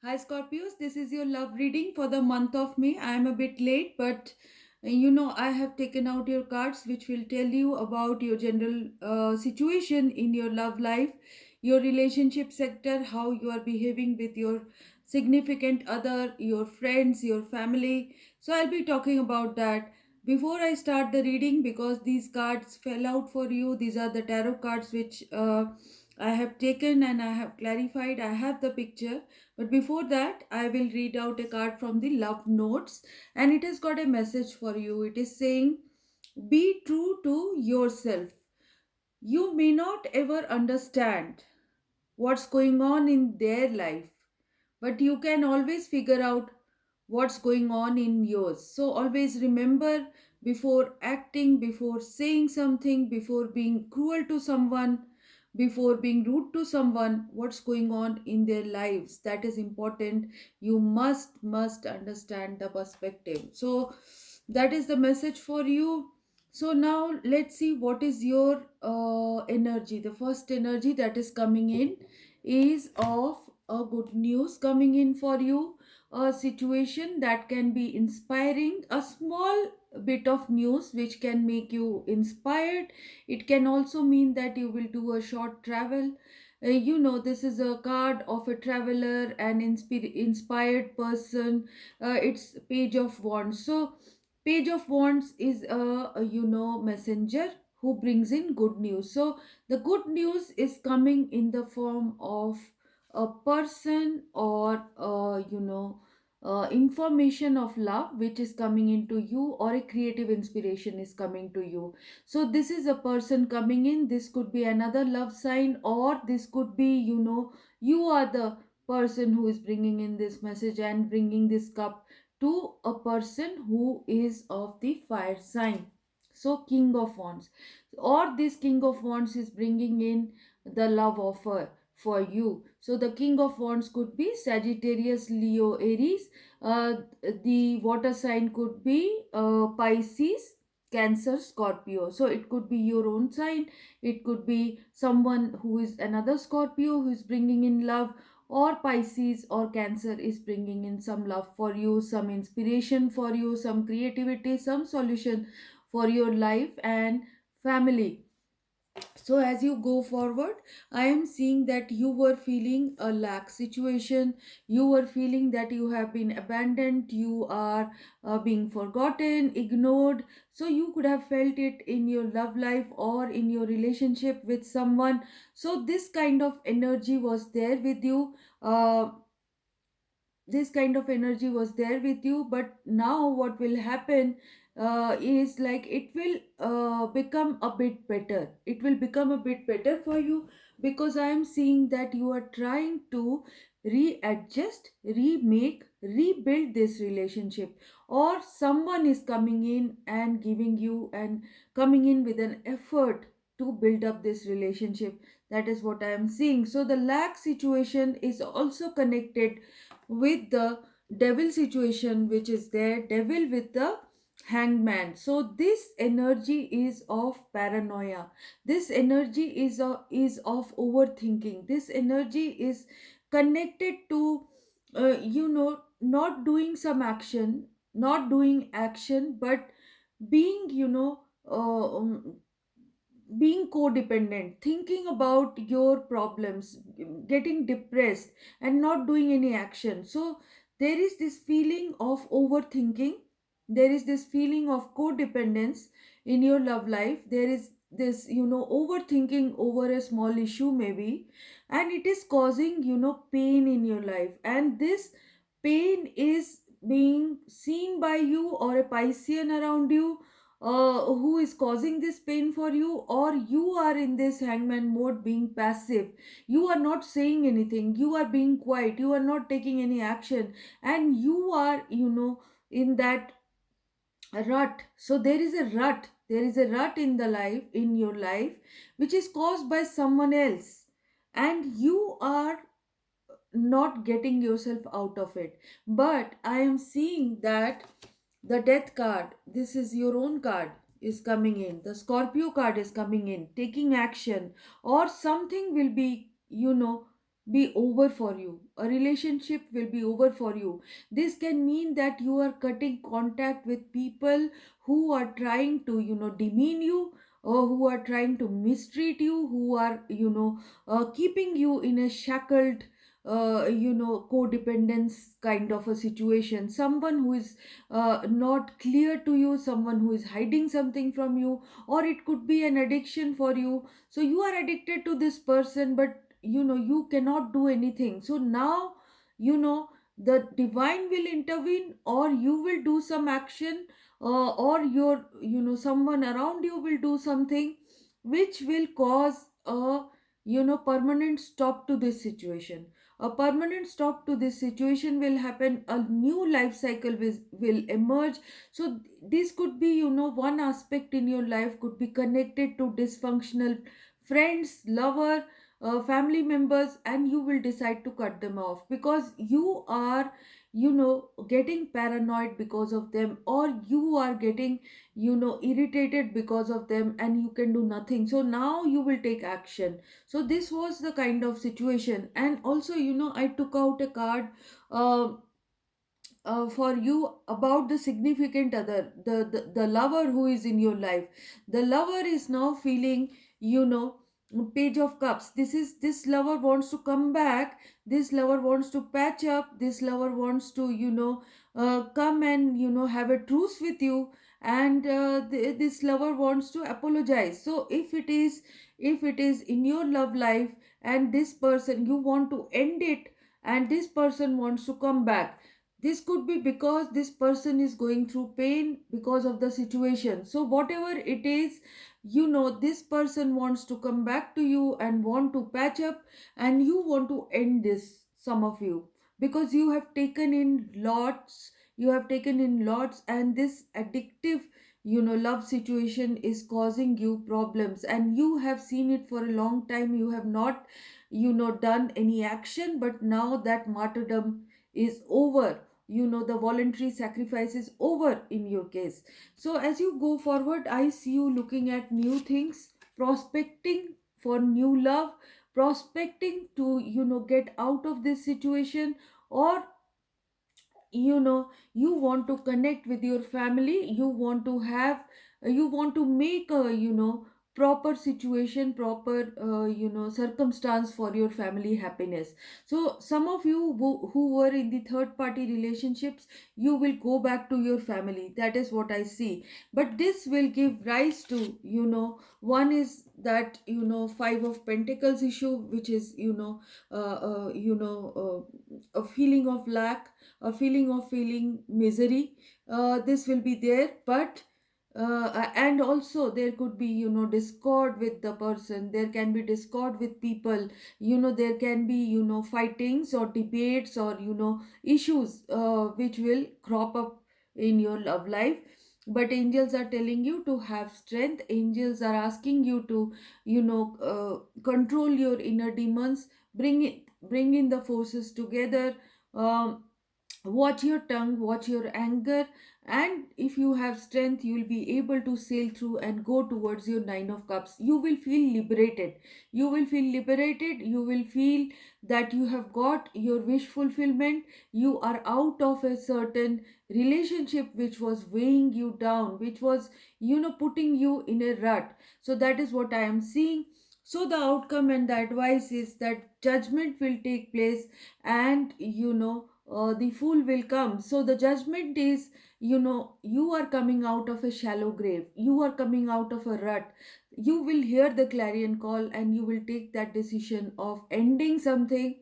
Hi Scorpios, this is your love reading for the month of May. I am a bit late, but I have taken out your cards which will tell you about your general situation in your love life, your relationship sector, how you are behaving with your significant other, your friends, your family. So I'll be talking about that. Before I start the reading, because these cards fell out for you, these are the tarot cards which I have taken and I have clarified. I have the picture, but before that, I will read out a card from the Love Notes, and it has got a message for you. It is saying, be true to yourself. You may not ever understand what's going on in their life, but you can always figure out what's going on in yours. So always remember, before acting, before saying something, before being cruel to someone, before being rude to someone, what's going on in their lives. That is important. You must understand the perspective. So that is the message for you. So now let's see what is your energy. The first energy that is coming in is of a good news coming in for you, a situation that can be inspiring, a small bit of news which can make you inspired. It can also mean that you will do a short travel. This is a card of a traveler, an inspired person. It's page of wands. So page of wands is a messenger who brings in good news. So the good news is coming in the form of a person or information of love which is coming into you, or a creative inspiration is coming to you. So this is a person coming in. This could be another love sign, or this could be, you are the person who is bringing in this message and bringing this cup to a person who is of the fire sign. So king of wands, or this king of wands is bringing in the love offer for you. So the king of wands could be Sagittarius, Leo, Aries. The water sign could be Pisces, Cancer, Scorpio. So it could be your own sign, it could be someone who is another Scorpio who is bringing in love, or Pisces or Cancer is bringing in some love for you, some inspiration for you, some creativity, some solution for your life and family. So as you go forward, I am seeing that you were feeling a lack situation, you were feeling that you have been abandoned, you are being forgotten, ignored. So you could have felt it in your love life or in your relationship with someone. So this kind of energy was there with you. This kind of energy was there with you, but now what will happen is like it will become a bit better. It will become a bit better for you, because I am seeing that you are trying to readjust, remake, rebuild this relationship, or someone is coming in and giving you and coming in with an effort to build up this relationship. That is what I am seeing. So the lack situation is also connected with the devil situation which is there, devil with the hangman. So this energy is of paranoia, this energy is of overthinking, this energy is connected to not doing some action, not doing action, but being being codependent, thinking about your problems, getting depressed, and not doing any action. So there is this feeling of overthinking, there is this feeling of codependence in your love life. There is this overthinking over a small issue maybe, and it is causing pain in your life, and this pain is being seen by you or a Piscean around you who is causing this pain for you, or you are in this hangman mode being passive. You are not saying anything, you are being quiet, you are not taking any action, and you are in that rut. So there is a rut, there is a rut in the life, in your life, which is caused by someone else, and you are not getting yourself out of it. But I am seeing that the death card, this is your own card, is coming in. The Scorpio card is coming in, taking action, or something will be, be over for you. A relationship will be over for you. This can mean that you are cutting contact with people who are trying to, demean you, or who are trying to mistreat you, who are, keeping you in a shackled, codependence kind of a situation. Someone who is not clear to you, someone who is hiding something from you, or it could be an addiction for you. So you are addicted to this person, but you cannot do anything. So now, the divine will intervene, or you will do some action, or your, someone around you will do something which will cause a, permanent stop to this situation. A permanent stop to this situation will happen. A new life cycle will emerge. So this could be, one aspect in your life could be connected to dysfunctional friends, lover, family members, and you will decide to cut them off because you are, getting paranoid because of them, or you are getting, irritated because of them, and you can do nothing. So now you will take action. So this was the kind of situation. And also, I took out a card uh, for you about the significant other, the lover who is in your life. The lover is now feeling, page of cups. This lover wants to come back. This lover wants to patch up. This lover wants to, come and, have a truce with you. And this lover wants to apologize. So if it is in your love life, and this person, you want to end it, and this person wants to come back, this could be because this person is going through pain because of the situation. So whatever it is, this person wants to come back to you and want to patch up, and you want to end this, some of you, because you have taken in lots, and this addictive, love situation is causing you problems, and you have seen it for a long time. You have not, done any action, but now that martyrdom is over. The voluntary sacrifice is over in your case. So as you go forward, I see you looking at new things, prospecting for new love, prospecting to, get out of this situation, or, you want to connect with your family. You want to make a, proper situation, proper, circumstance for your family happiness. So some of you who were in the third party relationships, you will go back to your family. That is what I see. But this will give rise to, one is that, five of pentacles issue, which is, a feeling of lack, a feeling of feeling misery. This will be there. But and also there could be, discord with the person. There can be discord with people. There can be, fightings or debates, or, issues which will crop up in your love life. But angels are telling you to have strength. Angels are asking you to, control your inner demons, bring in the forces together. Watch your tongue, watch your anger, and if you have strength, you will be able to sail through and go towards your nine of cups. You will feel liberated. You will feel that you have got your wish fulfillment. You are out of a certain relationship which was weighing you down, which was, putting you in a rut. So that is what I am seeing. So the outcome and the advice is that judgment will take place, and, the fool will come. So the judgment is, you are coming out of a shallow grave, you are coming out of a rut. You will hear the clarion call, and you will take that decision of ending something,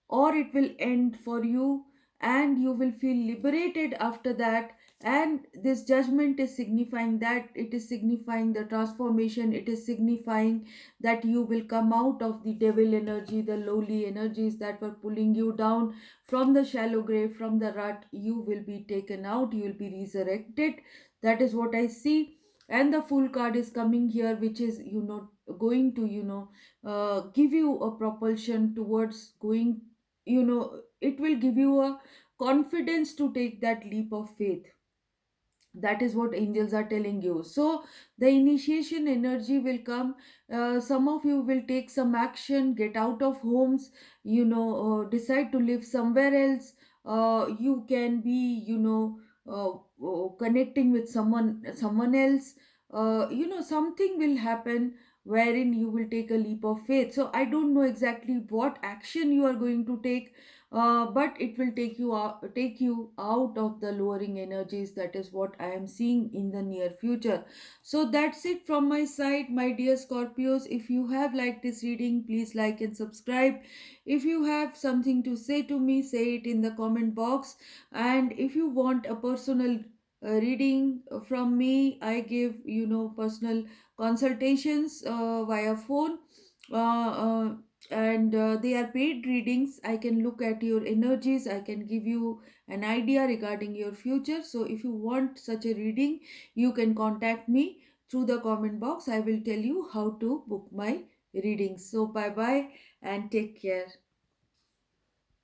or it will end for you, and you will feel liberated after that. And this judgment is signifying that, it is signifying the transformation. It is signifying that you will come out of the devil energy, the lowly energies that were pulling you down from the shallow grave, from the rut. You will be taken out, you will be resurrected. That is what I see. And the full card is coming here, which is, going to, give you a propulsion towards going, it will give you a confidence to take that leap of faith. That is what angels are telling you. So the initiation energy will come. Some of you will take some action, get out of homes, decide to live somewhere else. You can be, connecting with someone else. Something will happen wherein you will take a leap of faith. So I don't know exactly what action you are going to take, but it will take you out of the lowering energies. That is what I am seeing in the near future. So that's it from my side, my dear Scorpios. If you have liked this reading, please like and subscribe. If you have something to say to me, say it in the comment box. And if you want a personal reading from me, I give personal consultations via phone. And they are paid readings. I can look at your energies, I can give you an idea regarding your future. So if you want such a reading, you can contact me through the comment box. I will tell you how to book my readings. So bye bye and take care.